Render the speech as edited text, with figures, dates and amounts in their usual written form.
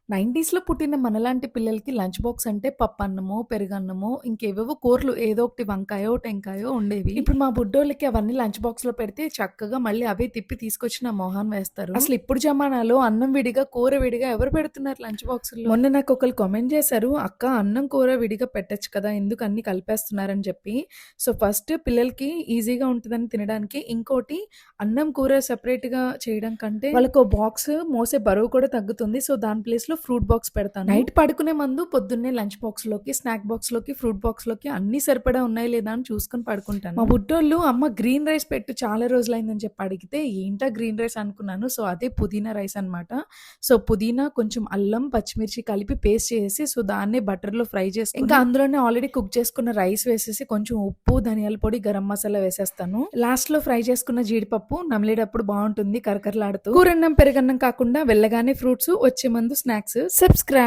90స్‌లో పుట్టిన మనలాంటి పిల్లలకి లంచ్ బాక్స్ అంటే పప్పన్నమో, పెరుగన్నమో, ఇంకేవేవో కూరలు ఏదో ఒకటి వంకాయో, టెంకాయో ఉండేవి. ఇప్పుడు మా బుడ్డోళ్ళకి అవన్నీ లంచ్ బాక్స్‌లో పెడితే చక్కగా మళ్ళీ అవే తిప్పి తీసుకొచ్చి నా మొహాన వేస్తారు. అసలు ఇప్పుడు జమానాలో అన్నం విడిగా, కూర విడిగా ఎవరు పెడుతున్నారు లంచ్ బాక్సుల్లో? మొన్న నాకొకళ్ళు కామెంట్ చేశారు, "అక్క అన్నం, కూర విడిగా పెట్టొచ్చు కదా! ఎందుకు అన్నీ కలిపేస్తున్నారని" చెప్పి. సో, ఫస్ట్ పిల్లలకి ఈజీగా ఉంటదని తినడానికి. ఇంకోటి అన్నం, కూర సెపరేట్‌గా చేయడం కంటే వాళ్ళకో బాక్స్ మోసే బరువు కూడా తగ్గుతుంది. సో, దాని ప్లేస్‌లో ఫ్రూట్ బాక్స్ పెడతాను. నైట్ పడుకునే ముందు పొద్దున్నే లంచ్ బాక్స్‌లోకి, స్నాక్ బాక్స్‌లోకి, ఫ్రూట్ బాక్స్‌లోకి అన్నీ సరిపడా ఉన్నాయా లేదా అని చూసుకొని పడుకుంటాను. మా బుడ్డోళ్ళు అమ్మ గ్రీన్ రైస్ పెట్టు చాలా రోజులైందని చెప్పి అడిగితే ఏంటా గ్రీన్ రైస్ అనుకున్నాను. సో, అదే పుదీనా రైస్ అనమాట. సో, పుదీనా కొంచెం అల్లం, పచ్చిమిర్చి కలిపి పేస్ట్ చేసేసి సో, దాన్నే బటర్‌లో ఫ్రై చేసుకొని ఇంకా అందులోనే ఆల్రెడీ కుక్ చేసుకున్న రైస్ వేసేసి కొంచెం ఉప్పు, ధనియాల పొడి, గరం మసాలా వేసేస్తాను. లాస్ట్‌లో ఫ్రై చేసుకున్న జీడిపప్పు నమిలేటప్పుడు బావుంటుంది కరకరలాడుతూ. కూరన్నం, పెరుగన్నం కాకుండా వెళ్ళగానే ఫ్రూట్స్, వచ్చే ముందు స్నాక్స్. సబ్స్క్రైబ్